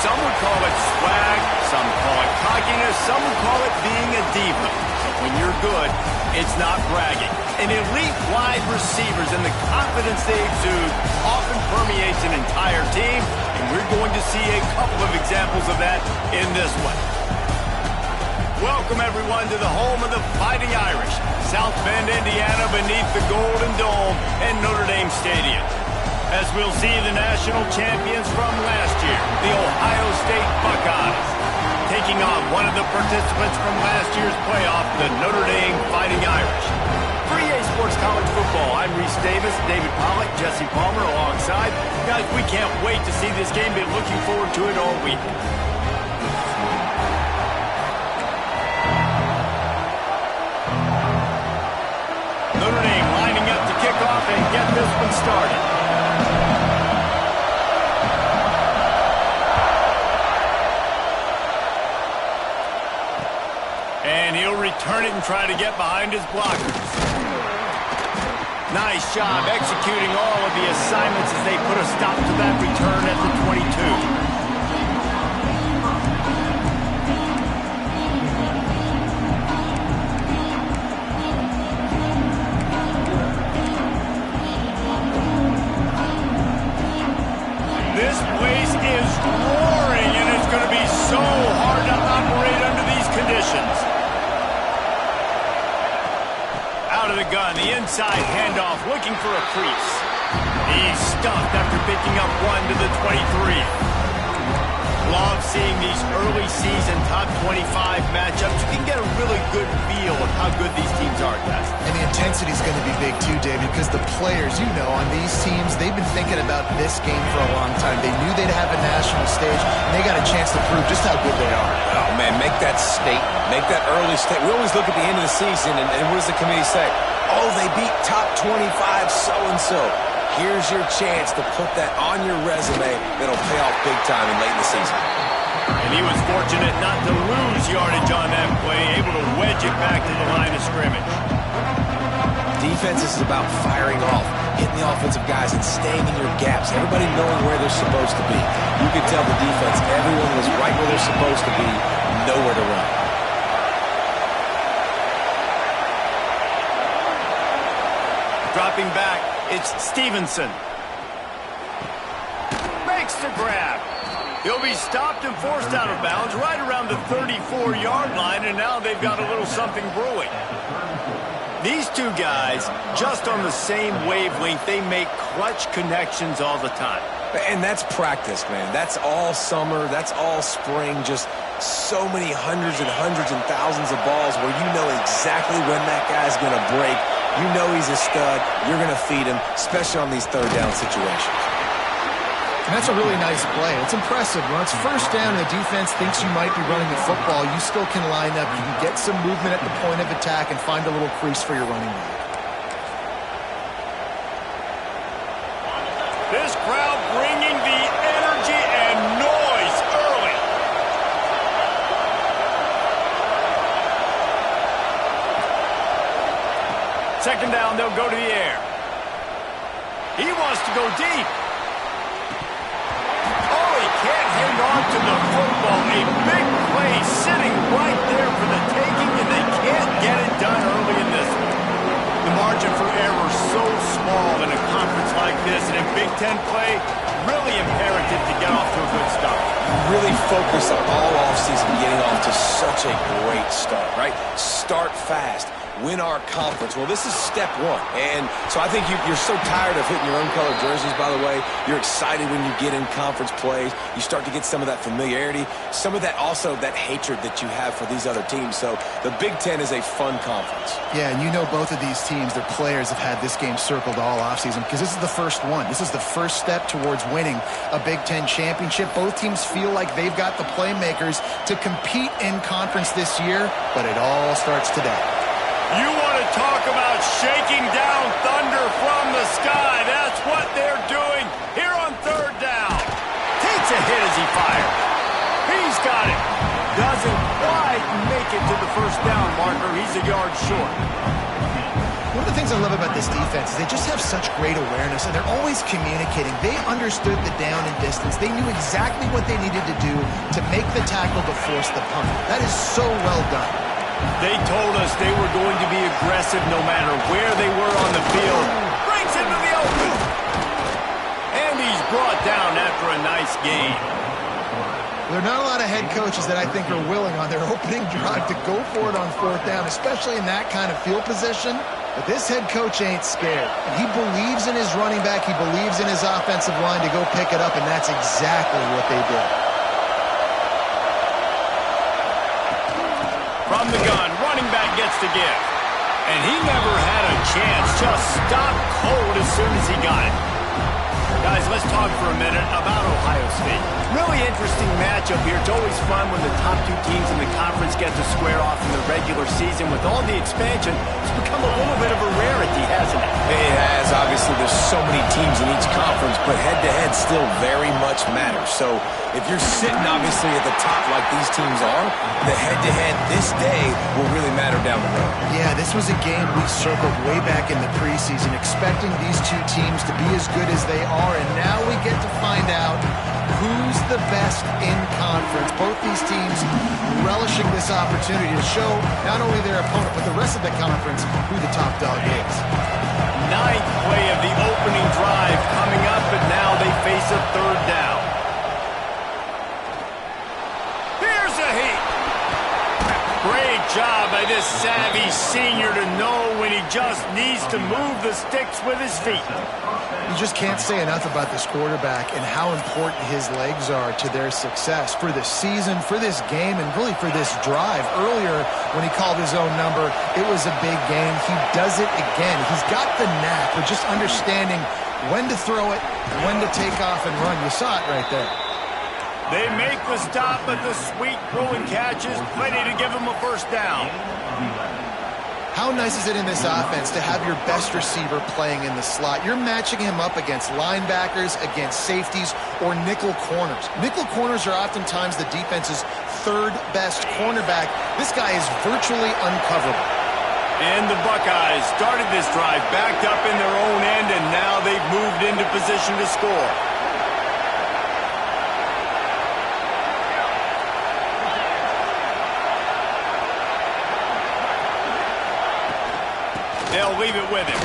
Some would call it swag, some call it cockiness, some would call it being a diva. But when you're good, it's not bragging. An elite wide receivers and the confidence they exude often permeates an entire team, and we're going to see a couple of examples of that in this one. Welcome, everyone, to the home of the Fighting Irish, South Bend, Indiana, beneath the Golden Dome and Notre Dame Stadium. As we'll see the national champions from last year, the Ohio State Buckeyes, taking on one of the participants from last year's playoff, the Notre Dame Fighting Irish. For EA Sports College Football, I'm Reese Davis, David Pollack, Jesse Palmer alongside. Guys, we can't wait to see this game. Been looking forward to it all week. Notre Dame lining up to kick off and get this one started. And he'll return it and try to get behind his blockers. Nice job executing all of the assignments as they put a stop to that return at the 22. This place is roaring, and it's going to be so hard to operate under these conditions. Out of the gun, the inside handoff, looking for a crease. He's stuffed after picking up one to the 23. Love seeing these early season top 25 matchups. You can get a really good feel of how good these teams are, guys. And the intensity is going to be big too, David, because the players, you know, on these teams, they've been thinking about this game for a long time. They knew they'd have a national stage, and they got a chance to prove just how good they are. Oh, man, make that statement. Make that early statement. We always look at the end of the season, and what does the committee say? Oh, they beat top 25 so-and-so. Here's your chance to put that on your resume. That'll pay off big time in late in the season. And he was fortunate not to lose yardage on that play, able to wedge it back to the line of scrimmage. Defense is about firing off, hitting the offensive guys and staying in your gaps. Everybody knowing where they're supposed to be. You could tell the defense, everyone was right where they're supposed to be, nowhere to run. Dropping back, it's Stevenson. Makes the grab. He'll be stopped and forced out of bounds right around the 34-yard line, and now they've got a little something brewing. These two guys, just on the same wavelength, they make clutch connections all the time. And that's practice, man. That's all summer. That's all spring. Just so many hundreds and thousands of balls where you know exactly when that guy's going to break. You know he's a stud. You're going to feed him, especially on these third down situations. And that's a really nice play. It's impressive. When it's first down and the defense thinks you might be running the football, you still can line up. You can get some movement at the point of attack and find a little crease for your running back. This crowd bringing the energy and noise early. Second down, they'll go to the air. He wants to go deep. Oh, he can't hang on to the football. A big play sitting right there for the taking, and they can't get it done early in this one. The margin for error is so small in a conference like this, and in Big Ten play, really imperative to get off to a good start. Really focus on all offseason getting off to such a great start, right? Start fast. Win our conference. Well, this is step one. And so I think you're so tired of hitting your own colored jerseys, by the way. You're excited when you get in conference plays. You start to get some of that familiarity, some of that also that hatred that you have for these other teams. So the Big Ten is a fun conference. Yeah, and you know both of these teams, their players have had this game circled all offseason because this is the first one. This is the first step towards winning a Big Ten championship. Both teams feel like they've got the playmakers to compete in conference this year, but it all starts today. You want to talk about shaking down thunder from the sky. That's what they're doing here on third down. Takes a hit as he fires. He's got it. Doesn't quite make it to the first down marker. He's a yard short. One of the things I love about this defense is they just have such great awareness, and they're always communicating. They understood the down and distance. They knew exactly what they needed to do to make the tackle to force the punt. That is so well done. They told us they were going to be aggressive no matter where they were on the field. Breaks into the open. And he's brought down after a nice gain. There are not a lot of head coaches that I think are willing on their opening drive to go for it on fourth down, especially in that kind of field position. But this head coach ain't scared. And he believes in his running back. He believes in his offensive line to go pick it up, and that's exactly what they did. From the gun, running back gets to give. And he never had a chance. Just stopped cold as soon as he got it. Guys, let's talk for a minute about Ohio State. Really interesting matchup here. It's always fun when the top two teams in the conference get to square off in the regular season. With all the expansion, it's become a little bit of a rarity, hasn't it? It has. Obviously, there's so many teams in each conference, but head-to-head still very much matters. So if you're sitting, obviously, at the top like these teams are, the head-to-head this day will really matter down the road. Yeah, this was a game we circled way back in the preseason, expecting these two teams to be as good as they are, and now we get to find out who's the best in conference. Both these teams relishing this opportunity to show not only their opponent, but the rest of the conference who the top dog is. Ninth play of the opening drive coming up, and now they face a third down. Here's a heat. Great job by this savvy senior to know when he just needs to move the sticks with his feet. You just can't say enough about this quarterback and how important his legs are to their success for this season, for this game, and really for this drive. Earlier, when he called his own number, it was a big game. He does it again. He's got the knack for just understanding when to throw it, when to take off and run. You saw it right there. They make the stop, but the sweet throw and catch is plenty to give him a first down. How nice is it in this offense to have your best receiver playing in the slot? You're matching him up against linebackers, against safeties, or nickel corners. Nickel corners are oftentimes the defense's third best cornerback. This guy is virtually uncoverable. And the Buckeyes started this drive backed up in their own end, and now they've moved into position to score. They'll leave it with him.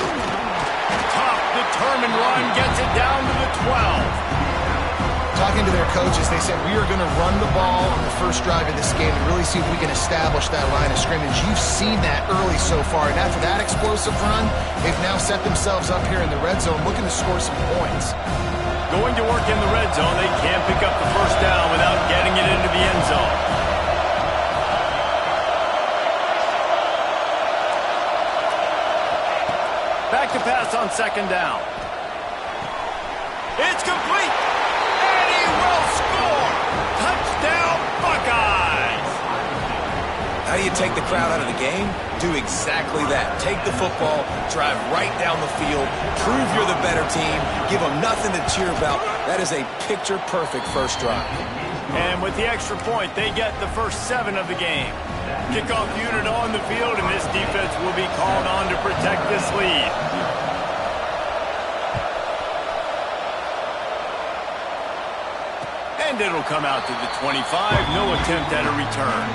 determined run gets it down to the 12. Talking to their coaches, they said, we are going to run the ball on the first drive of this game and really see if we can establish that line of scrimmage. You've seen that early so far, and after that explosive run, they've now set themselves up here in the red zone looking to score some points. Going to work in the red zone, they can't pick up the first down without getting it into the end zone. Back to pass on second down. It's complete. And he will score. Touchdown, Buckeyes. How do you take the crowd out of the game? Do exactly that. Take the football, drive right down the field, prove you're the better team, give them nothing to cheer about. That is a picture-perfect first drive. And with the extra point, they get the first 7 of the game. Kickoff unit on the field, and this defense will be called on to protect this lead. And it'll come out to the 25. No attempt at a return.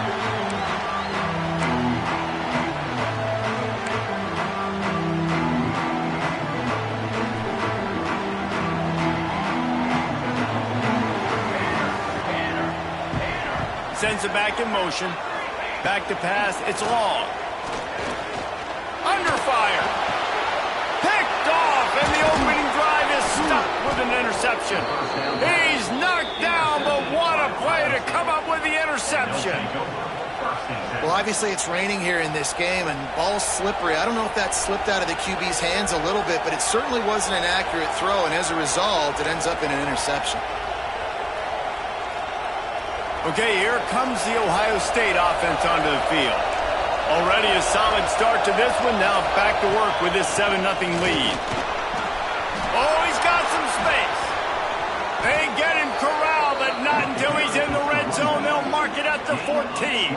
Sends it back in motion. Back to pass. It's long. Under fire. Picked off, and the opening drive is stuck with an interception. He's knocked down, but what a play to come up with the interception. Well, obviously it's raining here in this game, and ball's slippery. I don't know if that slipped out of the QB's hands a little bit, but it certainly wasn't an accurate throw, and as a result, it ends up in an interception. Okay, here comes the Ohio State offense onto the field. Already a solid start to this one. Now back to work with this 7-0 lead. Oh, he's got some space. They get him corralled, but not until he's in the red zone. They'll mark it at the 14.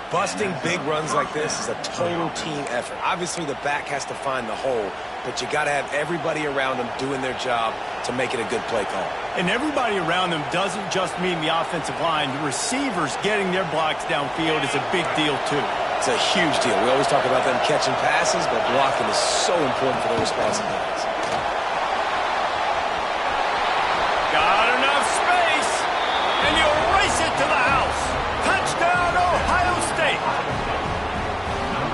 Busting big runs like this is a total team effort. Obviously, the back has to find the hole, but you got to have everybody around them doing their job to make it a good play call. And everybody around them doesn't just mean the offensive line. The receivers getting their blocks downfield is a big deal, too. It's a huge deal. We always talk about them catching passes, but blocking is so important for their responsibilities. Got enough space, and you'll race it to the house. Touchdown, Ohio State.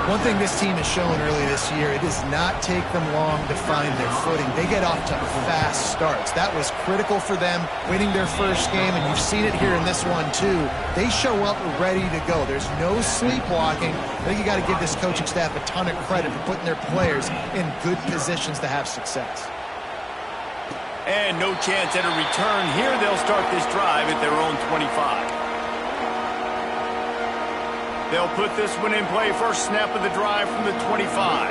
One thing this team has shown early this year, it does not take them long to find their footing. They get off to fast starts. That was critical for them, winning their first game, and you've seen it here in this one, too. They show up ready to go. There's no sleepwalking. I think you got to give this coaching staff a ton of credit for putting their players in good positions to have success. And no chance at a return here. They'll start this drive at their own 25. They'll put this one in play. First snap of the drive from the 25.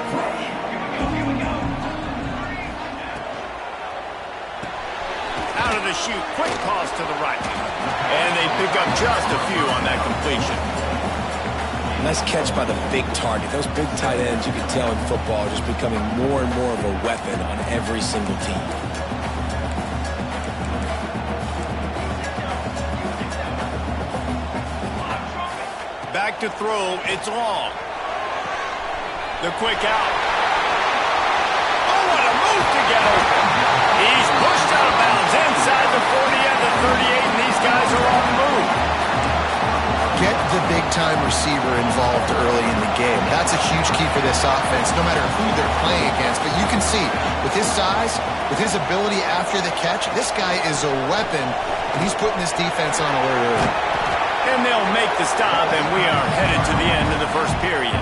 Out of the chute, quick toss to the right. And they pick up just a few on that completion. Nice catch by the big target. Those big tight ends, you can tell in football, are just becoming more and more of a weapon on every single team. Back to throw. It's long. The quick out. Oh, what a move to get open. He's pushed out of bounds inside the 40 and the 38, and these guys are on the move. Get the big-time receiver involved early in the game. That's a huge key for this offense, no matter who they're playing against. But you can see, with his size, with his ability after the catch, this guy is a weapon, and he's putting this defense on alert early. And they'll make the stop, and we are headed to the end of the first period.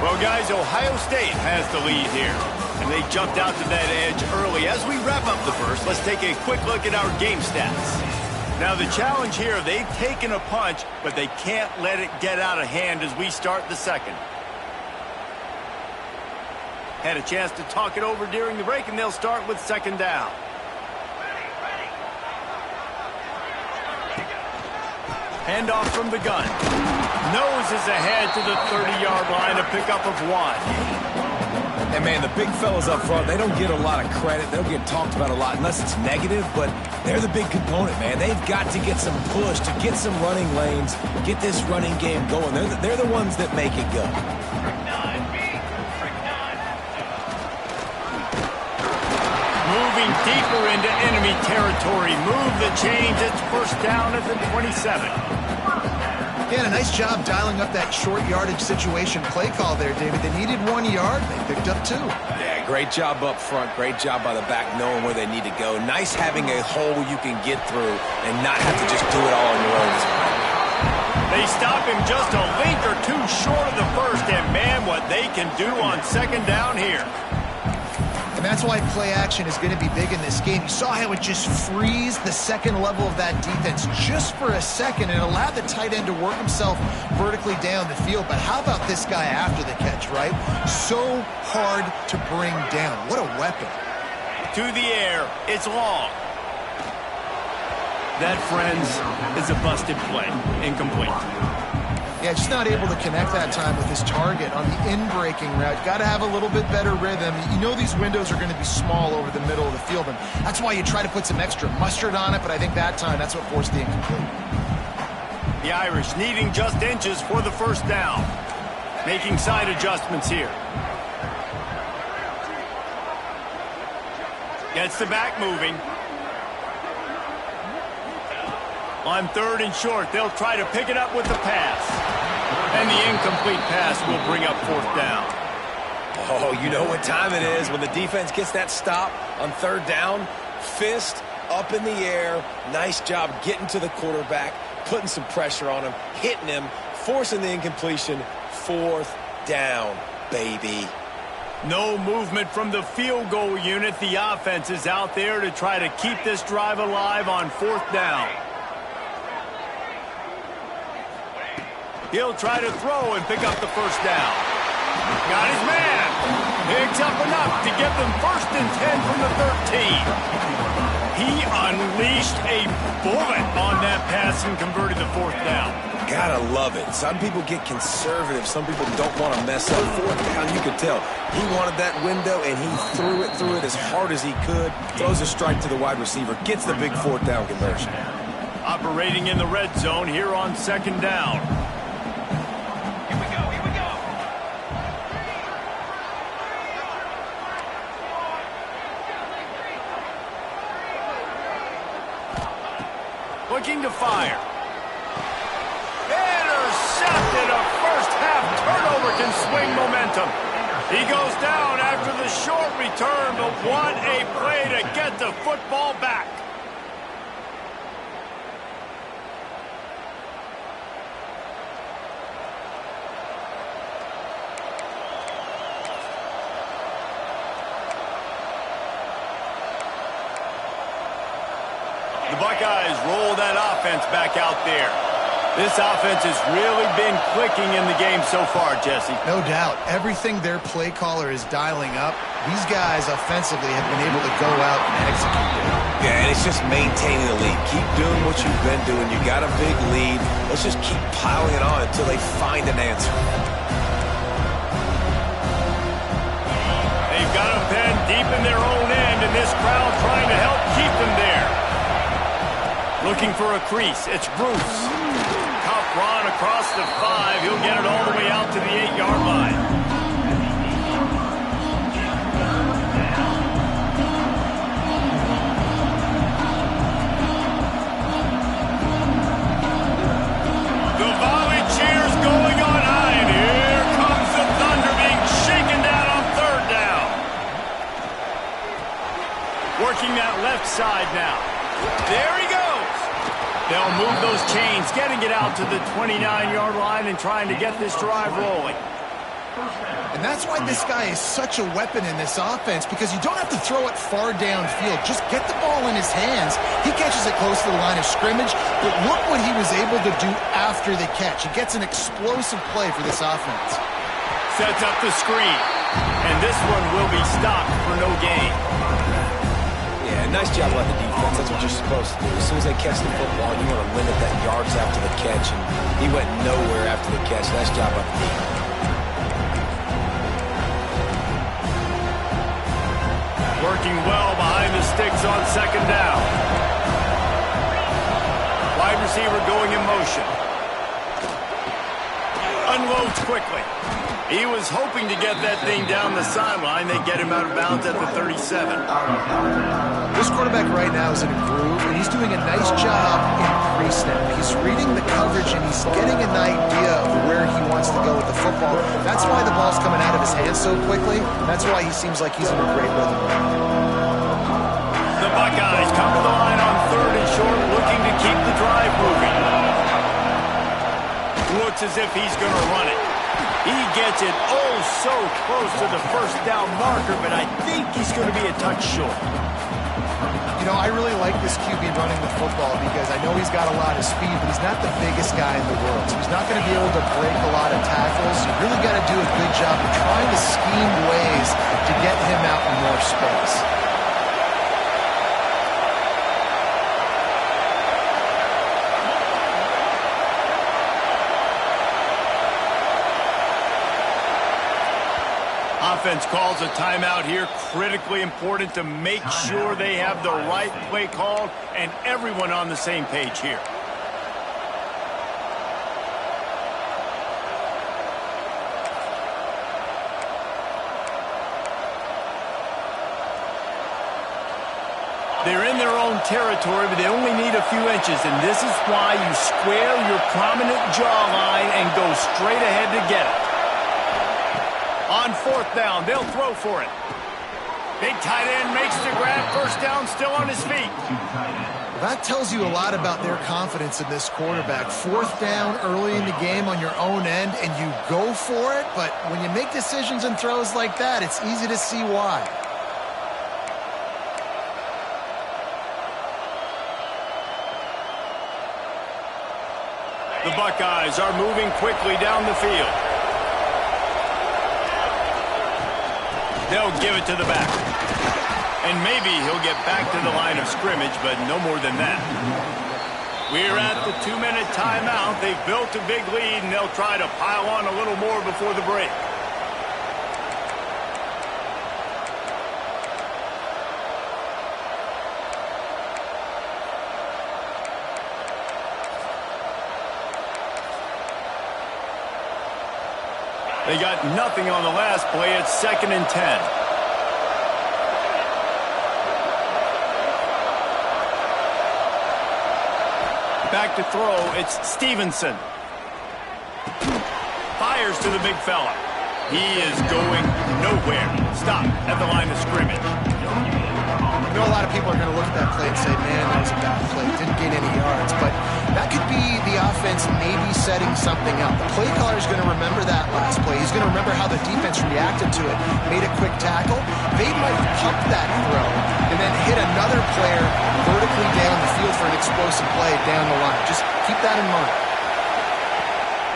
Well, guys, Ohio State has the lead here. And they jumped out to that edge early. As we wrap up the first, let's take a quick look at our game stats. Now, the challenge here, they've taken a punch, but they can't let it get out of hand as we start the second. Had a chance to talk it over during the break, and they'll start with second down. Handoff from the gun. Noses ahead to the 30-yard line, a pickup of 1. And, man, the big fellas up front, they don't get a lot of credit. They'll get talked about a lot unless it's negative, but they're the big component, man. They've got to get some push, to get some running lanes, get this running game going. They're the ones that make it go. Moving deeper into enemy territory. Move the chains. It's first down at the 27. Yeah, a nice job dialing up that short yardage situation play call there, David. They needed 1 yard. They picked up 2. Yeah, great job up front. Great job by the back knowing where they need to go. Nice having a hole you can get through and not have to just do it all on your own. They stop him just a link or two short of the first, and man, what they can do on second down here. And that's why play action is going to be big in this game. You saw how it just frees the second level of that defense just for a second and allowed the tight end to work himself vertically down the field. But how about this guy after the catch, right? So hard to bring down. What a weapon. To the air. It's long. That, friends, is a busted play. Incomplete. Yeah, just not able to connect that time with his target on the in-breaking route. Got to have a little bit better rhythm. You know these windows are going to be small over the middle of the field, and that's why you try to put some extra mustard on it, but I think that time that's what forced the incomplete. The Irish needing just inches for the first down. Making side adjustments here. Gets the back moving. On third and short, they'll try to pick it up with the pass. And the incomplete pass will bring up fourth down. Oh, you know what time it is when the defense gets that stop on third down. Fist up in the air. Nice job getting to the quarterback, putting some pressure on him, hitting him, forcing the incompletion. Fourth down, baby. No movement from the field goal unit. The offense is out there to try to keep this drive alive on fourth down. He'll try to throw and pick up the first down. Got his man. Picks up enough to get them first and 10 from the 13. He unleashed a bullet on that pass and converted the fourth down. Gotta love it. Some people get conservative. Some people don't want to mess up. Fourth down, you could tell. He wanted that window, and he threw it as hard as he could. Throws a strike to the wide receiver. Gets the big fourth down conversion. Operating in the red zone here on second down. Looking to fire. Intercepted. A first-half turnover can swing momentum. He goes down after the short return, but what a play to get the football back. The Buckeyes roll that offense back out there. This offense has really been clicking in the game so far, Jesse. No doubt. Everything their play caller is dialing up, these guys offensively have been able to go out and execute it. Yeah, and it's just maintaining the lead. Keep doing what you've been doing. You got a big lead. Let's just keep piling it on until they find an answer. They've got them pinned deep in their own end, and this crowd trying to help keep them there. Looking for a crease. It's Bruce. Tough run across the 5. He'll get it all the way out to the 8-yard line. The volley cheers going on high, and here comes the thunder being shaken down on third down. Working that left side now. There he goes. They'll move those chains, getting it out to the 29-yard line and trying to get this drive rolling. And that's why this guy is such a weapon in this offense, because you don't have to throw it far downfield. Just get the ball in his hands. He catches it close to the line of scrimmage, but look what he was able to do after the catch. He gets an explosive play for this offense. Sets up the screen, and this one will be stopped for no gain. Yeah, nice job by the defense. That's what you're supposed to do. As soon as they catch the football, you want to limit that yards after the catch, and he went nowhere after the catch. Nice job by the defense. Working well behind the sticks on second down. Wide receiver going in motion. Unloads quickly. He was hoping to get that thing down the sideline. They get him out of bounds at the 37. This quarterback right now is in a groove, and he's doing a nice job in pre-snap. He's reading the coverage, and he's getting an idea of where he wants to go with the football. That's why the ball's coming out of his hands so quickly. That's why he seems like he's in a great rhythm. The Buckeyes come to the line on 3rd and short, looking to keep the drive moving. Looks as if he's going to run it. He gets it oh so close to the first down marker, but I think he's going to be a touch short. You know, I really like this QB running the football because I know he's got a lot of speed, but he's not the biggest guy in the world. So he's not going to be able to break a lot of tackles. You really got to do a good job of trying to scheme ways to get him out in more space. Offense calls a timeout here. Critically important to make sure they have the right play called and everyone on the same page here. They're in their own territory, but they only need a few inches, and this is why you square your prominent jawline and go straight ahead to get it. On 4th down, they'll throw for it. Big tight end makes the grab. First down, still on his feet. That tells you a lot about their confidence in this quarterback. 4th down early in the game on your own end, and you go for it. But when you make decisions and throws like that, it's easy to see why. The Buckeyes are moving quickly down the field. They'll give it to the back. And maybe he'll get back to the line of scrimmage, but no more than that. We're at the 2-minute timeout. They've built a big lead, and they'll try to pile on a little more before the break. They got nothing on the last play. It's 2nd and 10. Back to throw. It's Stevenson. Fires to the big fella. He is going nowhere. Stop at the line of scrimmage. I know a lot of people are going to look at that play and say, man, that was a bad play. Didn't gain any yards. But that could be the offense maybe setting something up. The play caller is going to remember that last play. He's going to remember how the defense reacted to it, made a quick tackle. They might pump that throw and then hit another player vertically down the field for an explosive play down the line. Just keep that in mind.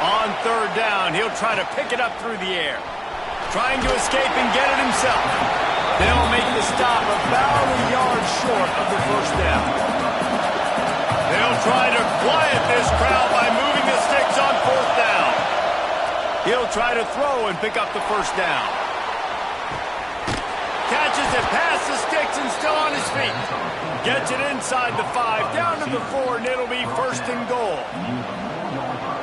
On 3rd down, he'll try to pick it up through the air. Trying to escape and get it himself. They'll make the stop about a yard short of the first down. They'll try to quiet this crowd by moving the sticks on 4th down. He'll try to throw and pick up the first down. Catches it past the sticks and still on his feet. Gets it inside the 5, down to the 4, and it'll be 1st and goal.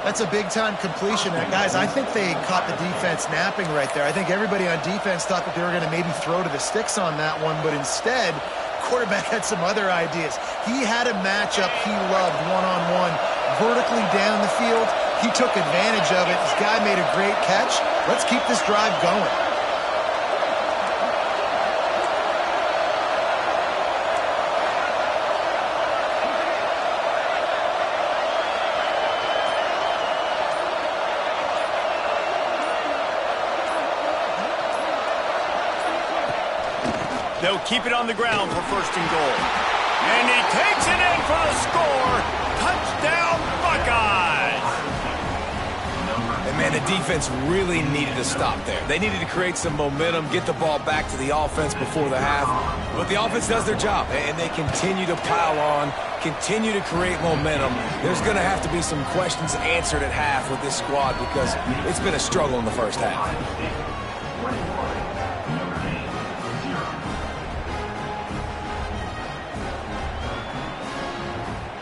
That's a big-time completion. And guys, I think they caught the defense napping right there. I think everybody on defense thought that they were going to maybe throw to the sticks on that one, but instead, quarterback had some other ideas. He had a matchup he loved one-on-one, vertically down the field. He took advantage of it. This guy made a great catch. Let's keep this drive going. They'll keep it on the ground for 1st and goal. And he takes it in for the score. Touchdown, Buckeyes! And man, the defense really needed to stop there. They needed to create some momentum, get the ball back to the offense before the half. But the offense does their job, and they continue to pile on, continue to create momentum. There's going to have to be some questions answered at half with this squad because it's been a struggle in the first half.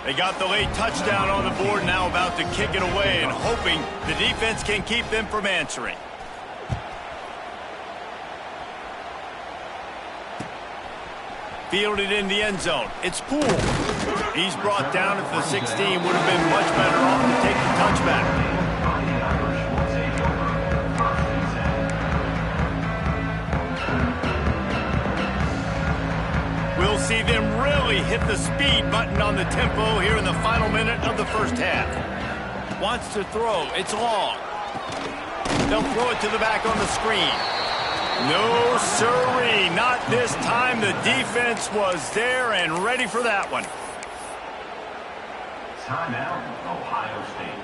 They got the late touchdown on the board, now about to kick it away and hoping the defense can keep them from answering. Fielded in the end zone. It's Poole. He's brought down at the 16. Would have been much better off to take the touchback. We'll see them really hit the speed button on the tempo here in the final minute of the first half. Wants to throw. It's long. They'll throw it to the back on the screen. No, sirree. Not this time. The defense was there and ready for that one. Timeout, Ohio State.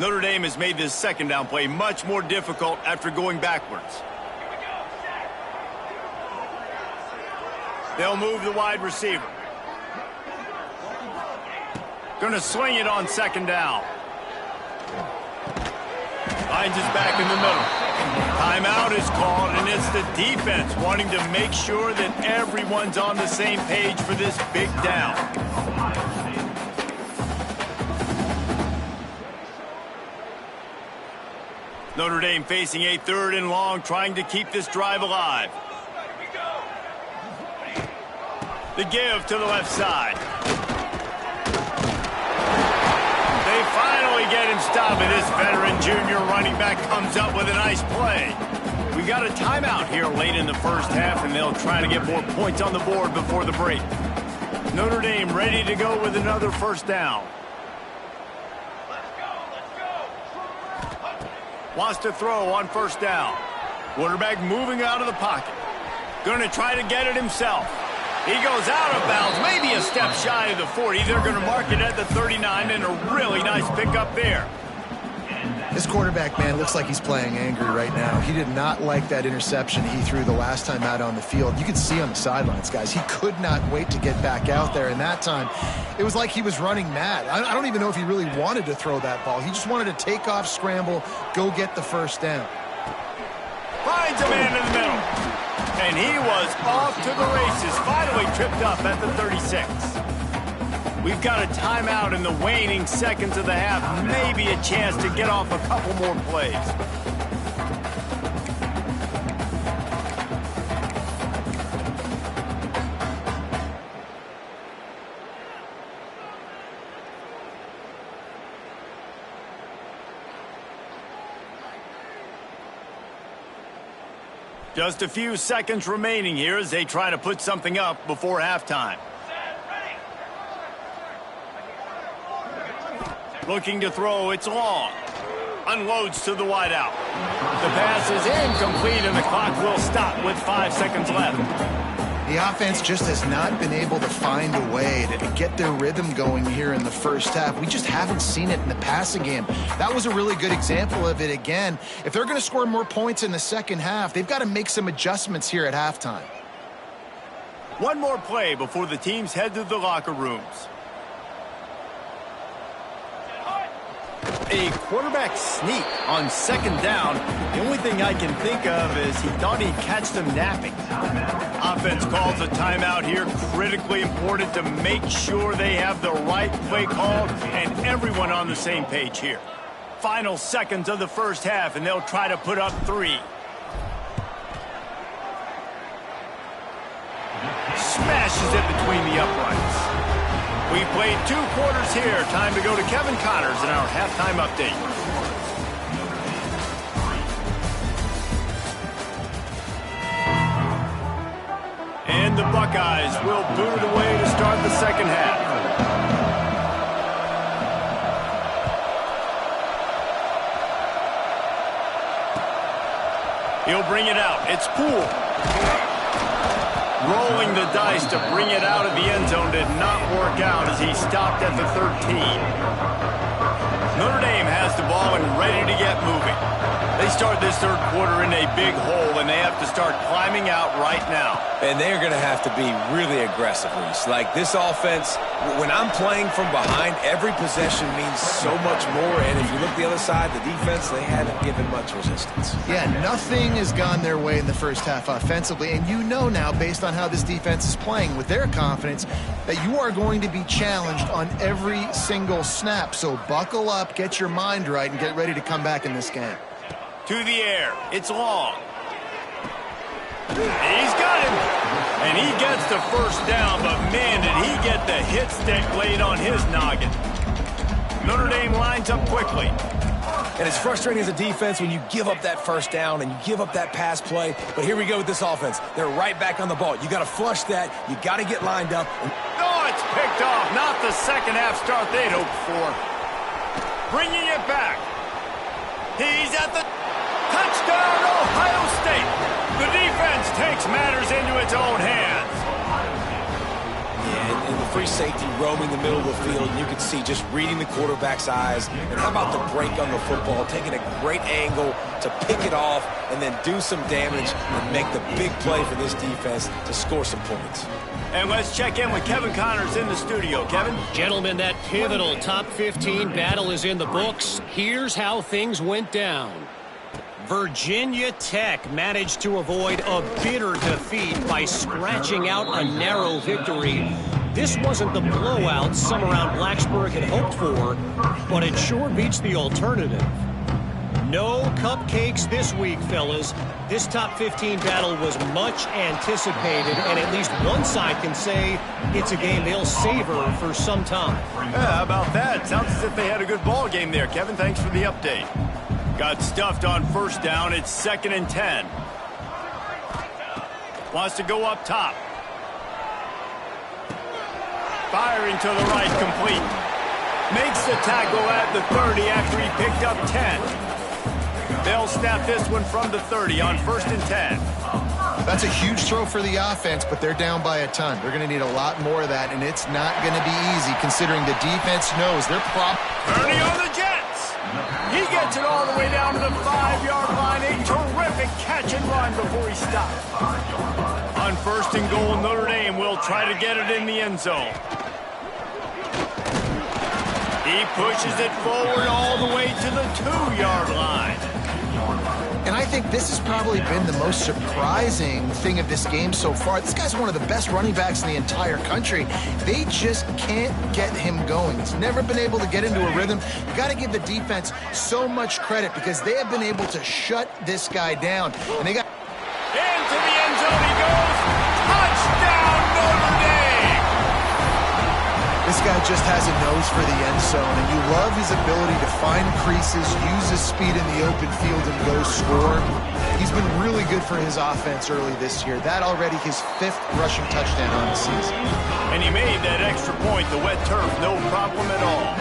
Notre Dame has made this second down play much more difficult after going backwards. They'll move the wide receiver. Going to swing it on second down. Finds his back in the middle. Timeout is called, and it's the defense wanting to make sure that everyone's on the same page for this big down. Notre Dame facing a 3rd and long, trying to keep this drive alive. The give to the left side. They finally get him stopped, and this veteran junior running back comes up with a nice play. We got a timeout here late in the first half, and they'll try to get more points on the board before the break. Notre Dame ready to go with another first down. Wants to throw on first down. Quarterback moving out of the pocket. Going to try to get it himself. He goes out of bounds, maybe a step shy of the 40. They're going to mark it at the 39, and a really nice pickup there. This quarterback, man, looks like he's playing angry right now. He did not like that interception he threw the last time out on the field. You could see on the sidelines, guys, he could not wait to get back out there. And that time, it was like he was running mad. I don't even know if he really wanted to throw that ball. He just wanted to take off, scramble, go get the first down. Finds a man in the middle. And he was off to the races, finally tripped up at the 36. We've got a timeout in the waning seconds of the half, maybe a chance to get off a couple more plays. Just a few seconds remaining here as they try to put something up before halftime. Looking to throw, it's long. Unloads to the wideout. The pass is incomplete and the clock will stop with 5 seconds left. The offense just has not been able to find a way to get their rhythm going here in the first half. We just haven't seen it in the passing game. That was a really good example of it again. If they're going to score more points in the second half, they've got to make some adjustments here at halftime. One more play before the teams head to the locker rooms. A quarterback sneak on second down. The only thing I can think of is he thought he'd catch them napping. Offense calls a timeout here. Critically important to make sure they have the right play called and everyone on the same page here. Final seconds of the first half, and they'll try to put up 3. Smashes it between the uprights. We've played 2 quarters here. Time to go to Kevin Connors in our halftime update. And the Buckeyes will boot it away to start the second half. He'll bring it out. It's Poole. Rolling the dice to bring it out of the end zone did not work out as he stopped at the 13. Notre Dame has the ball and ready to get moving. They start this third quarter in a big hole, and they have to start climbing out right now. And they're going to have to be really aggressive, Reese. Like this offense, when I'm playing from behind, every possession means so much more. And if you look the other side, the defense, they haven't given much resistance. Yeah, nothing has gone their way in the first half offensively. And you know now, based on how this defense is playing with their confidence, that you are going to be challenged on every single snap. So buckle up, get your mind right, and get ready to come back in this game. To the air. It's long. He's got him. And he gets the first down, but man, did he get the hit stick laid on his noggin. Notre Dame lines up quickly. And it's frustrating as a defense when you give up that first down and you give up that pass play. But here we go with this offense. They're right back on the ball. You got to flush that. You got to get lined up. Oh, it's picked off. Not the second half start they'd hoped for. Bringing it back. He's at the touchdown, Ohio State. The defense takes matters into its own hands. Yeah, and the free safety roaming the middle of the field, you can see just reading the quarterback's eyes. And how about the break on the football, taking a great angle to pick it off and then do some damage and make the big play for this defense to score some points. And let's check in with Kevin Connors in the studio. Kevin? Gentlemen, that pivotal top 15 battle is in the books. Here's how things went down. Virginia Tech managed to avoid a bitter defeat by scratching out a narrow victory. This wasn't the blowout some around Blacksburg had hoped for, but it sure beats the alternative. No cupcakes this week, fellas. This top 15 battle was much anticipated, and at least one side can say it's a game they'll savor for some time. Yeah, how about that? Sounds as if they had a good ball game there, Kevin. Thanks for the update. Got stuffed on first down. It's 2nd and 10. Wants to go up top. Firing to the right, complete. Makes the tackle at the 30 after he picked up 10. They'll snap this one from the 30 on 1st and 10. That's a huge throw for the offense, but they're down by a ton. They're going to need a lot more of that, and it's not going to be easy considering the defense knows they're Ernie on the Jets. He gets it all the way down to the 5-yard line. A terrific catch and run before he stops. On 1st and goal, Notre Dame will try to get it in the end zone. He pushes it forward all the way to the 2-yard line. And I think this has probably been the most surprising thing of this game so far. This guy's one of the best running backs in the entire country. They just can't get him going. He's never been able to get into a rhythm. You got to give the defense so much credit because they have been able to shut this guy down. And they got into the end zone he goes. Touchdown, Notre Dame! This guy just has a nose for the end zone, and you love his ability to find creases, use his speed in the open field, and go score. He's been really good for his offense early this year. That already his 5th rushing touchdown on the season. And he made that extra point, the wet turf, no problem at all.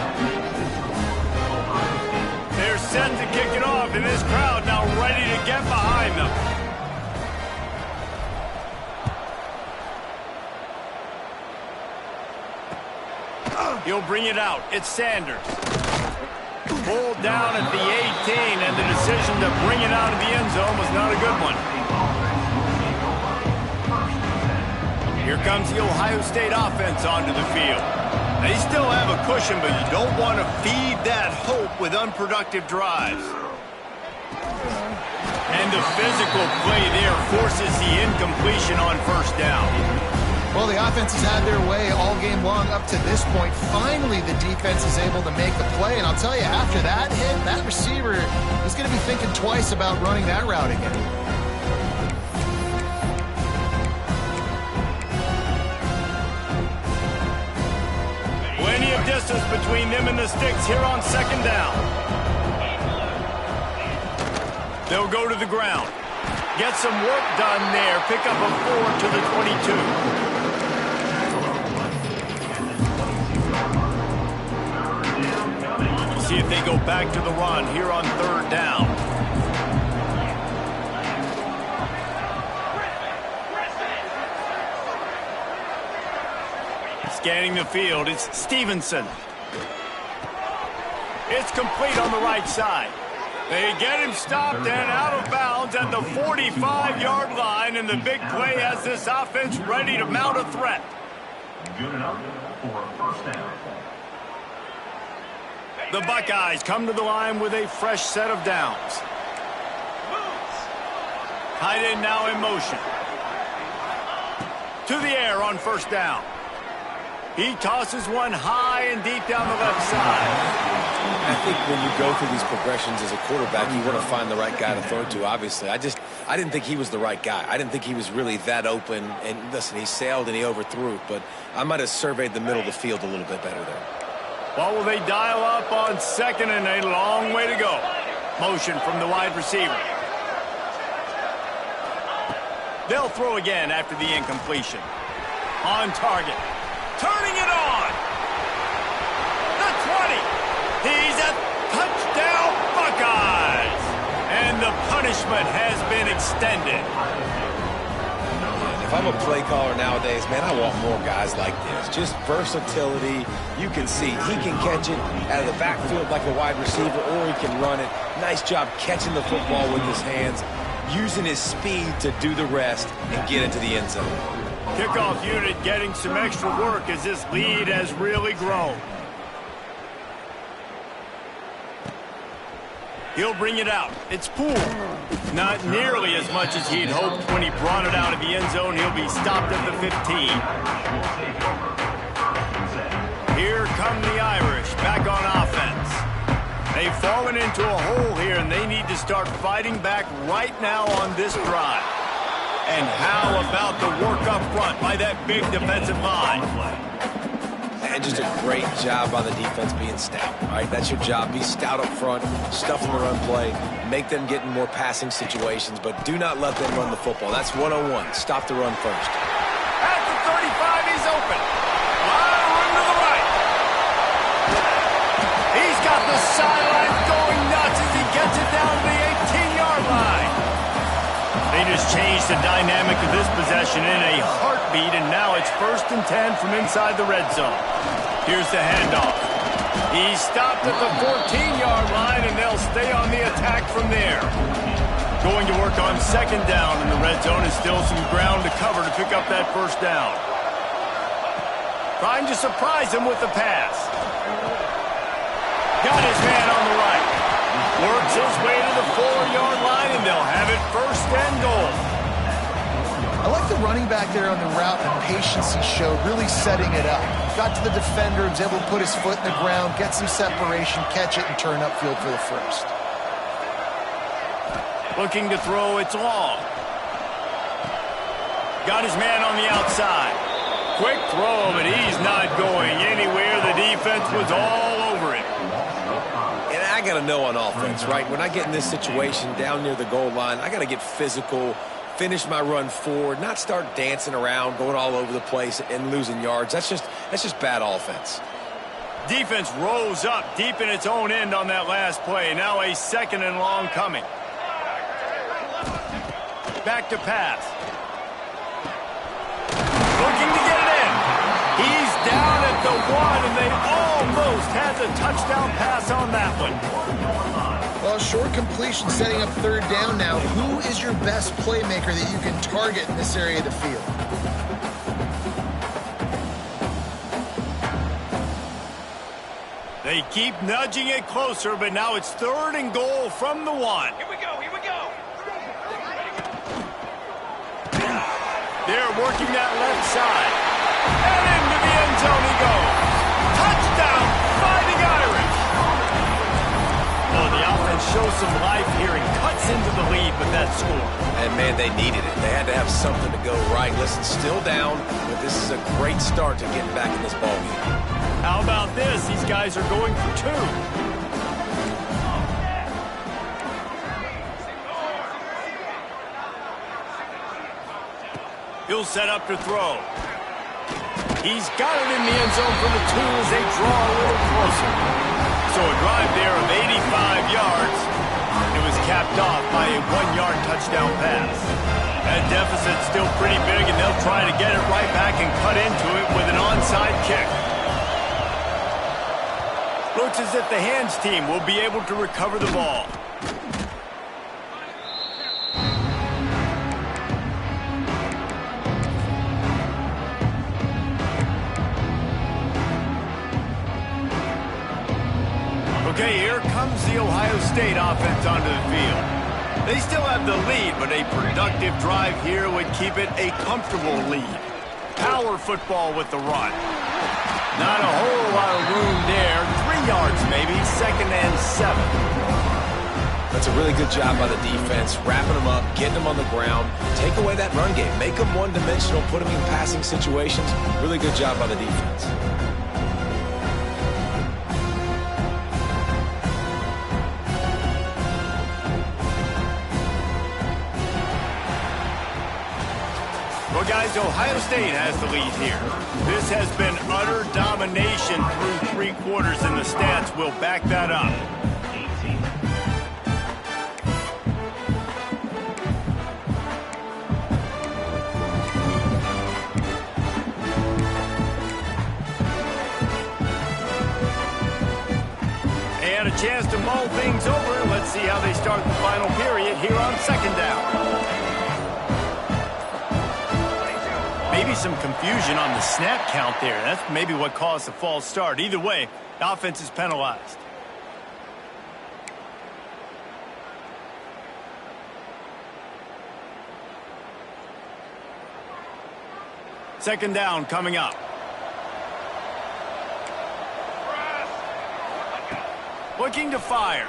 They're set to kick it off, and this crowd now ready to get behind them. He'll bring it out. It's Sanders. Pulled down at the 18, and the decision to bring it out of the end zone was not a good one. Here comes the Ohio State offense onto the field. They still have a cushion, but you don't want to feed that hope with unproductive drives. And the physical play there forces the incompletion on 1st down. Well, the offense has had their way all game long up to this point. Finally, the defense is able to make the play. And I'll tell you, after that hit, that receiver is going to be thinking twice about running that route again. Plenty of distance between them and the sticks here on 2nd down. They'll go to the ground. Get some work done there. Pick up a 4 to the 22. See if they go back to the run here on 3rd down. Scanning the field, it's Stevenson. It's complete on the right side. They get him stopped and out of bounds at the 45-yard line, and the big play has this offense ready to mount a threat. Good enough for a first down. The Buckeyes come to the line with a fresh set of downs. Tight end now in motion. To the air on first down. He tosses one high and deep down the left side. I think when you go through these progressions as a quarterback, you want to find the right guy to throw to, obviously. I didn't think he was the right guy. I didn't think he was really that open. And listen, he sailed and he overthrew, but I might have surveyed the middle of the field a little bit better there. Well, will they dial up on second and a long way to go? Motion from the wide receiver. They'll throw again after the incompletion. On target. Turning it on. The 20. He's a touchdown Buckeyes. And the punishment has been extended. If I'm a play caller nowadays, man, I want more guys like this. Just versatility. You can see he can catch it out of the backfield like a wide receiver, or he can run it. Nice job catching the football with his hands, using his speed to do the rest and get into the end zone. Kickoff unit getting some extra work as this lead has really grown. He'll bring it out. It's Poole. Not nearly as much as he'd hoped when he brought it out of the end zone. He'll be stopped at the 15. Here come the Irish back on offense. They've fallen into a hole here, and they need to start fighting back right now on this drive. And how about the work up front by that big defensive line? And just a great job by the defense being stout. All right, that's your job. Be stout up front, stuff in the run play, make them get in more passing situations, but do not let them run the football. That's 101. Stop the run first. At the 35, he's open. Lot of room to the right. He's got the sidelines going nuts as he gets it down to the 18-yard line. They just changed the dynamic of this possession in a heartbeat, and now it's 1st and 10 from inside the red zone. Here's the handoff. He's stopped at the 14-yard line, and they'll stay on the attack from there. Going to work on 2nd down in the red zone, and still some ground to cover to pick up that 1st down. Trying to surprise him with the pass. Got his man on the right. Works his way to the 4-yard line, and they'll have it 1st and goal. I like the running back there on the route and the patience he showed, really setting it up. Got to the defender, was able to put his foot in the ground, get some separation, catch it, and turn upfield for the 1st. Looking to throw, it's long. Got his man on the outside. Quick throw, but he's not going anywhere. The defense was all over him. And I got to know on offense, right? When I get in this situation down near the goal line, I got to get physical, finish my run forward, not start dancing around, going all over the place and losing yards. That's just bad offense. Defense rose up deep in its own end on that last play. Now a 2nd and long coming. Back to pass. Looking to get it in. He's down at the 1, and they almost had the touchdown pass on that one. Well, short completion setting up 3rd down now. Who is your best playmaker that you can target in this area of the field? They keep nudging it closer, but now it's 3rd and goal from the 1. Here we go, here we go. They're working that left side. And into the end zone he goes. Touchdown, Fighting Irish. Oh, the offense shows some life here and cuts into the lead with that score. And, man, they needed it. They had to have something to go right. Listen, still down, but this is a great start to getting back in this ballgame. How about this? These guys are going for 2. He'll set up to throw. He's got it in the end zone for the 2 as they draw a little closer. So a drive there of 85 yards. It was capped off by a 1-yard touchdown pass. That deficit's still pretty big, and they'll try to get it right back and cut into it with an onside kick. Looks as if the hands team will be able to recover the ball. Okay, here comes the Ohio State offense onto the field. They still have the lead, but a productive drive here would keep it a comfortable lead. Power football with the run. Not a whole lot of room there. 3 yards maybe, 2nd and 7. That's a really good job by the defense, wrapping them up, getting them on the ground, take away that run game, make them one-dimensional, put them in passing situations. Really good job by the defense. Well, guys, Ohio State has the lead here. This has been utter domination through 3 quarters, and the stats will back that up. And a chance to mull things over. Let's see how they start the final period here on 2nd down. Maybe some confusion on the snap count there. That's maybe what caused the false start. Either way, the offense is penalized. Second down coming up. Looking to fire.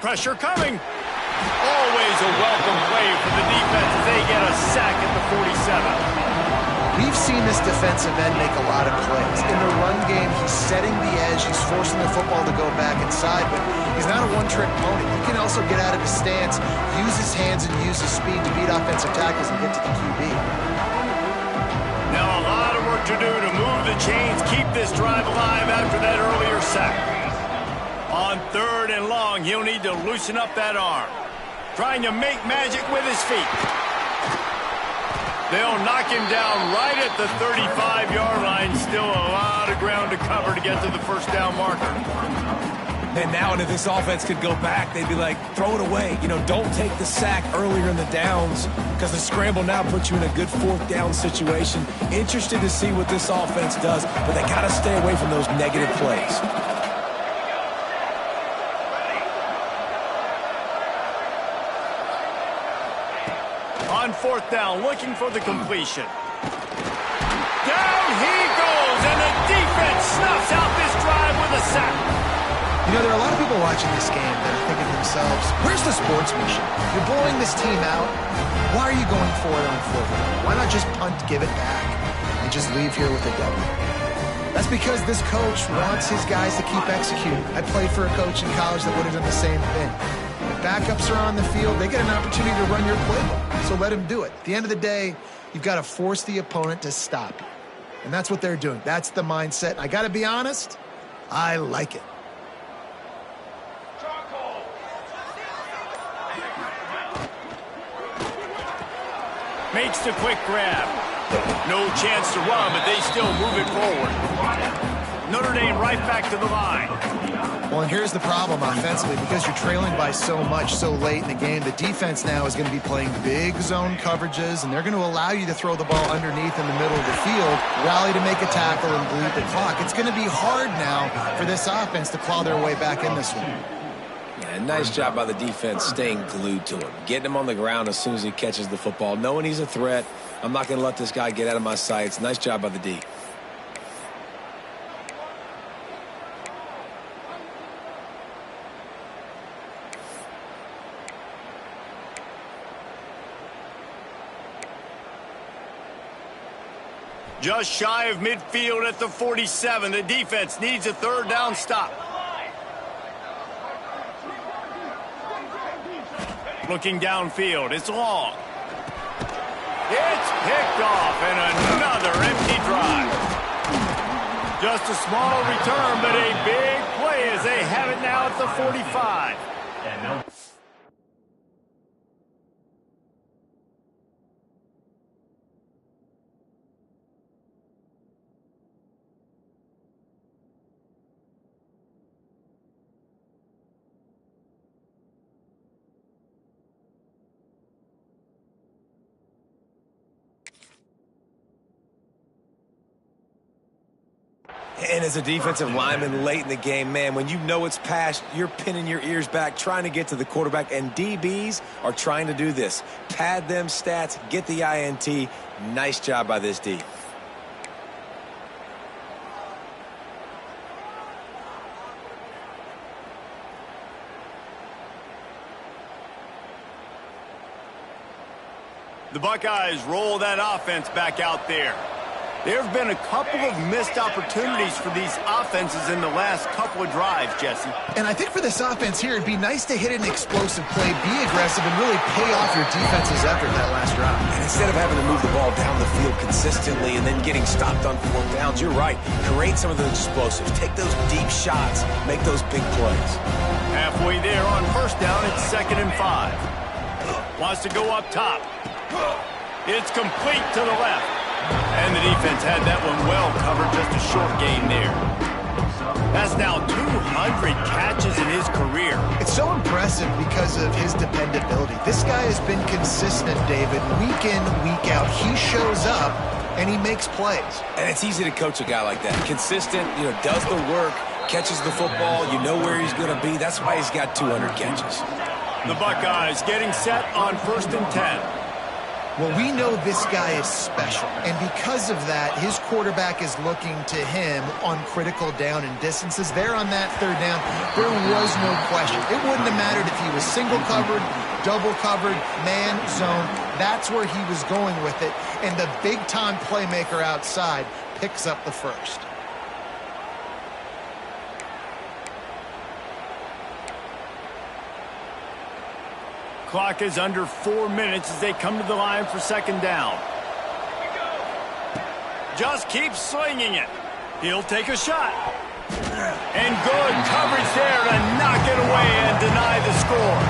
Pressure coming. Always a welcome play for the defense as they get a sack at the 47. We've seen this defensive end make a lot of plays. In the run game, he's setting the edge. He's forcing the football to go back inside, but he's not a one-trick pony. He can also get out of his stance, use his hands, and use his speed to beat offensive tackles and get to the QB. Now a lot of work to do to move the chains, keep this drive alive after that earlier sack. On 3rd and long, he'll need to loosen up that arm. Trying to make magic with his feet. They'll knock him down right at the 35-yard line. Still a lot of ground to cover to get to the 1st down marker. And now if this offense could go back, they'd be like, throw it away. You know, don't take the sack earlier in the downs because the scramble now puts you in a good 4th down situation. Interested to see what this offense does, but they got to stay away from those negative plays. On 4th down, looking for the completion. Down he goes, and the defense snuffs out this drive with a sack. You know, there are a lot of people watching this game that are thinking to themselves, where's the sportsmanship? You're blowing this team out. Why are you going for it on 4th down? Why not just punt, give it back, and just leave here with a W? That's because this coach wants his guys to keep executing. I played for a coach in college that would have done the same thing. If backups are on the field, they get an opportunity to run your playbook. So let him do it. At the end of the day, you've got to force the opponent to stop you. And that's what they're doing. That's the mindset. I got to be honest, I like it. Makes the quick grab. No chance to run, but they still move it forward. Notre Dame right back to the line. Well, and here's the problem offensively. Because you're trailing by so much so late in the game, the defense now is going to be playing big zone coverages, and they're going to allow you to throw the ball underneath in the middle of the field, rally to make a tackle, and bleed the clock. It's going to be hard now for this offense to claw their way back in this one. Yeah, nice job by the defense staying glued to him, getting him on the ground as soon as he catches the football, knowing he's a threat. I'm not going to let this guy get out of my sights. Nice job by the D. Just shy of midfield at the 47. The defense needs a 3rd down stop. Looking downfield, it's long. It's picked off, and another empty drive. Just a small return, but a big play as they have it now at the 45. And as a defensive lineman late in the game, man, when you know it's past, you're pinning your ears back, trying to get to the quarterback, and DBs are trying to do this. Pad them stats, get the INT. Nice job by this D. The Buckeyes roll that offense back out there. There have been a couple of missed opportunities for these offenses in the last couple of drives, Jesse. And I think for this offense here, it'd be nice to hit an explosive play, be aggressive, and really pay off your defense's effort that last drive. And instead of having to move the ball down the field consistently and then getting stopped on fourth downs, you're right. Create some of those explosives. Take those deep shots. Make those big plays. Halfway there on first down, it's 2nd and 5. Wants to go up top. It's complete to the left. And the defense had that one well covered, just a short gain there. That's now 200 catches in his career. It's so impressive because of his dependability. This guy has been consistent, David, week in, week out. He shows up, and he makes plays. And it's easy to coach a guy like that. Consistent, does the work, catches the football, you know where he's going to be. That's why he's got 200 catches. The Buckeyes getting set on 1st and 10. Well, we know this guy is special, and because of that, his quarterback is looking to him on critical down and distances. There on that third down, there was no question. It wouldn't have mattered if he was single covered, double covered, man, zone. That's where he was going with it, and the big-time playmaker outside picks up the first. Clock is under 4 minutes as they come to the line for 2nd down. Just keeps swinging it. He'll take a shot. And good coverage there to knock it away and deny the score.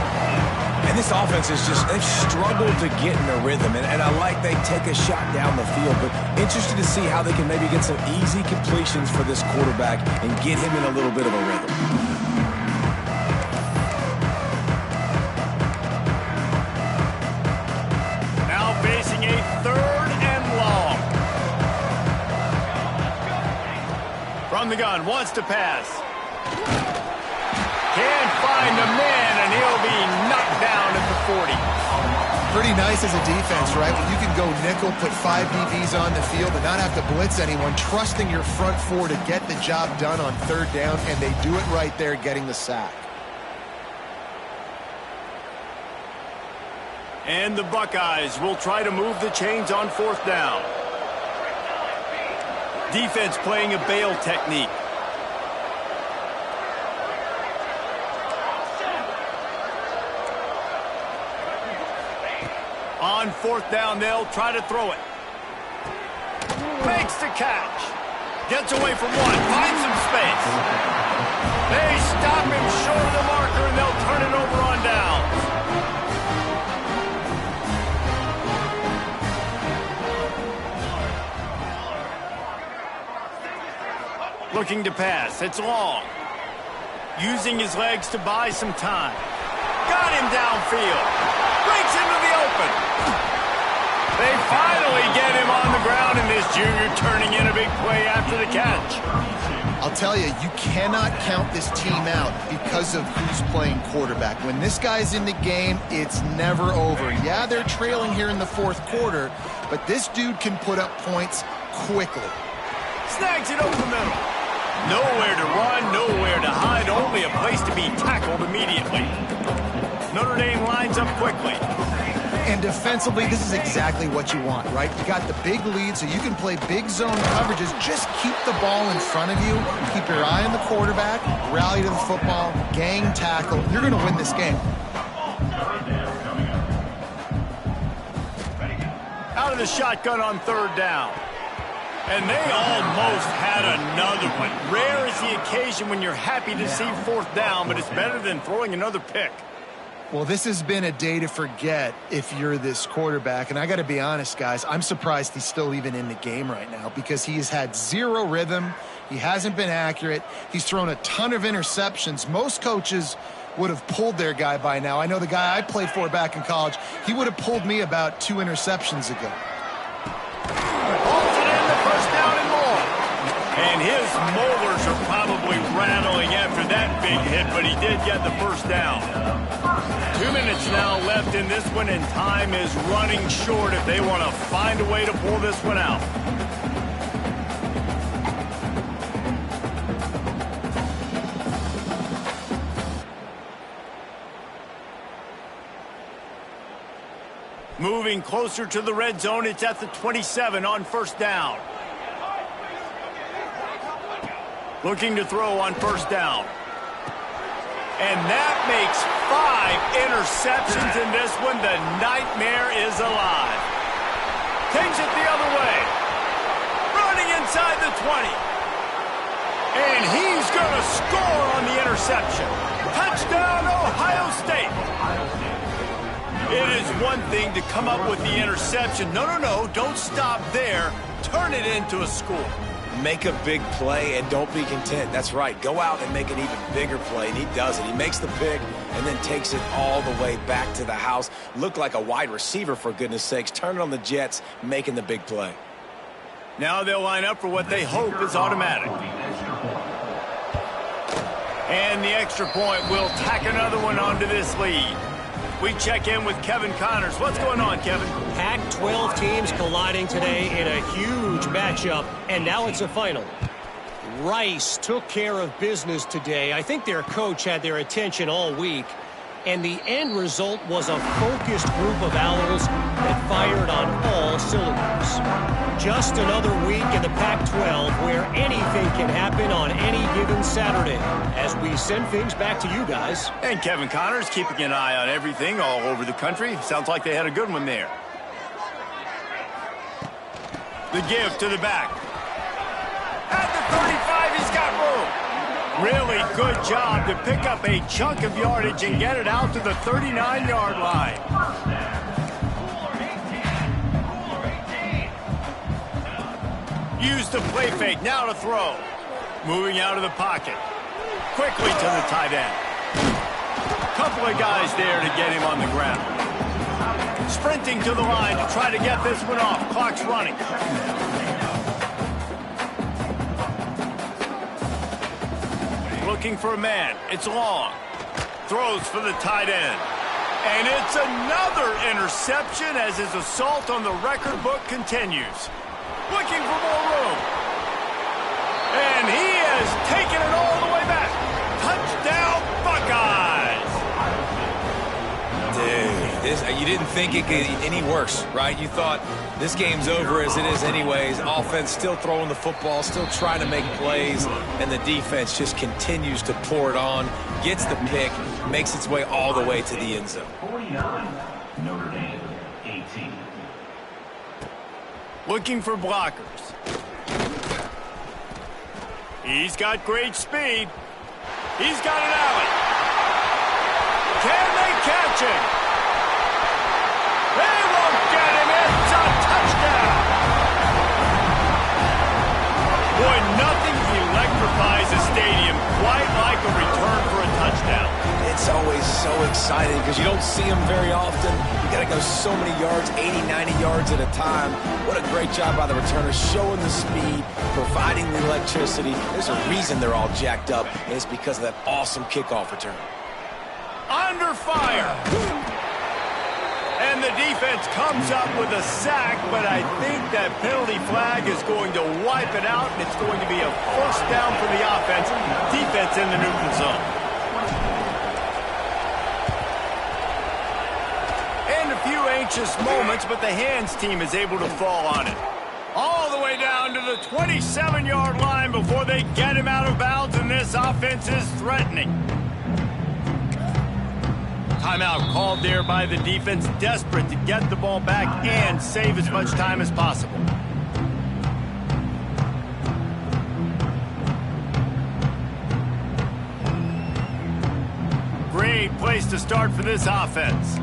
And this offense is they've struggled to get in a rhythm. And I like they take a shot down the field, but interested to see how they can maybe get some easy completions for this quarterback and get him in a little bit of a rhythm. Facing a 3rd and long. From the gun, wants to pass. Can't find a man, and he'll be knocked down at the 40. Pretty nice as a defense, right? When you can go nickel, put 5 DBs on the field and not have to blitz anyone, trusting your front 4 to get the job done on 3rd down, and they do it right there, getting the sack. And the Buckeyes will try to move the chains on 4th down. Defense playing a bail technique. On 4th down, they'll try to throw it. Makes the catch. Gets away from one. Finds some space. They stop him short of the marker, and they'll turn it over on downs. Looking to pass. It's long. Using his legs to buy some time. Got him downfield. Breaks into the open. They finally get him on the ground, and this junior turning in a big play after the catch. I'll tell you, you cannot count this team out because of who's playing quarterback. When this guy's in the game, it's never over. Yeah, they're trailing here in the 4th quarter, but this dude can put up points quickly. Snags it over the middle. Nowhere to run, nowhere to hide, only a place to be tackled immediately. Notre Dame lines up quickly. And defensively, this is exactly what you want, right? You got the big lead, so you can play big zone coverages. Just keep the ball in front of you. Keep your eye on the quarterback. Rally to the football. Gang tackle. You're going to win this game. Out of the shotgun on 3rd down. And they almost had another one. Rare is the occasion when you're happy to see 4th down, but it's better than throwing another pick. Well, this has been a day to forget if you're this quarterback. And I got to be honest, guys, I'm surprised he's still even in the game right now because he has had 0 rhythm. He hasn't been accurate. He's thrown a ton of interceptions. Most coaches would have pulled their guy by now. I know the guy I played for back in college, he would have pulled me about 2 interceptions ago. Holds it in the 1st down and more. And his molars are probably rattling after that big hit, but he did get the first down. 2 minutes now left in this one, and time is running short if they want to find a way to pull this one out. Moving closer to the red zone, it's at the 27 on first down. Looking to throw on first down. And that makes 5 interceptions in this one. The nightmare is alive. Takes it the other way. Running inside the 20. And he's going to score on the interception. Touchdown, Ohio State. It is one thing to come up with the interception. No, don't stop there. Turn it into a score. Make a big play and don't be content. That's right. Go out and make an even bigger play, and he does it. He makes the pick and then takes it all the way back to the house. Looked like a wide receiver, for goodness sakes. Turn it on the Jets, making the big play. Now they'll line up for what they hope is automatic. And the extra point will tack another one onto this lead. We check in with Kevin Connors. What's going on, Kevin? Pac-12 teams colliding today in a huge matchup, and now it's a final. Rice took care of business today. I think their coach had their attention all week, and the end result was a focused group of Owls that fired on all cylinders. Just another week in the Pac-12 where anything can happen on any given Saturday. As we send things back to you guys. And Kevin Connors keeping an eye on everything all over the country. Sounds like they had a good one there. The give to the back. At the 35, he's got room. Really good job to pick up a chunk of yardage and get it out to the 39-yard line. Use the play fake, now to throw. Moving out of the pocket. Quickly to the tight end. Couple of guys there to get him on the ground. Sprinting to the line to try to get this one off. Clock's running. Looking for a man. It's long. Throws for the tight end. And it's another interception as his assault on the record book continues. Looking for more room. And he has taken it all the way back. Touchdown, Buckeyes. Dude, you didn't think it could get any worse, right? You thought this game's over as it is anyways. Offense still throwing the football, still trying to make plays, and the defense just continues to pour it on, gets the pick, makes its way all the way to the end zone. 49, Notre Dame, 18. Looking for blockers. He's got great speed. He's got an alley. Can they catch him? They won't get him. It's a touchdown. Boy, nothing electrifies a stadium quite like a return for a touchdown. It's always so exciting because you don't see them very often. You got to go so many yards, 80, 90 yards at a time. What a great job by the returner, showing the speed, providing the electricity. There's a reason they're all jacked up, and it's because of that awesome kickoff return. Under fire. And the defense comes up with a sack, but I think that penalty flag is going to wipe it out, and it's going to be a first down for the offense. Defense in the neutral zone. And a few anxious moments, but the hands team is able to fall on it. All the way down to the 27-yard line before they get him out of bounds, and this offense is threatening. Timeout called there by the defense, desperate to get the ball back and save as much time as possible. Great place to start for this offense.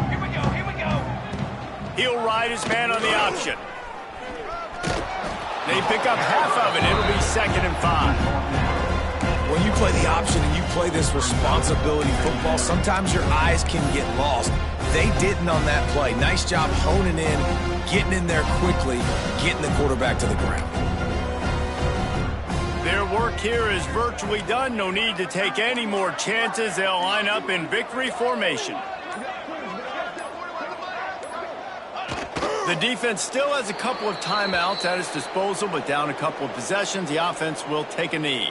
Here we go. He'll ride his man on the option. They pick up half of it. It'll be 2nd and 5. When you play the option and you play this responsibility football, sometimes your eyes can get lost. They didn't on that play. Nice job honing in, getting in there quickly, getting the quarterback to the ground. work here is virtually done. No need to take any more chances. They'll line up in victory formation. The defense still has a couple of timeouts at its disposal, but down a couple of possessions, the offense will take a knee.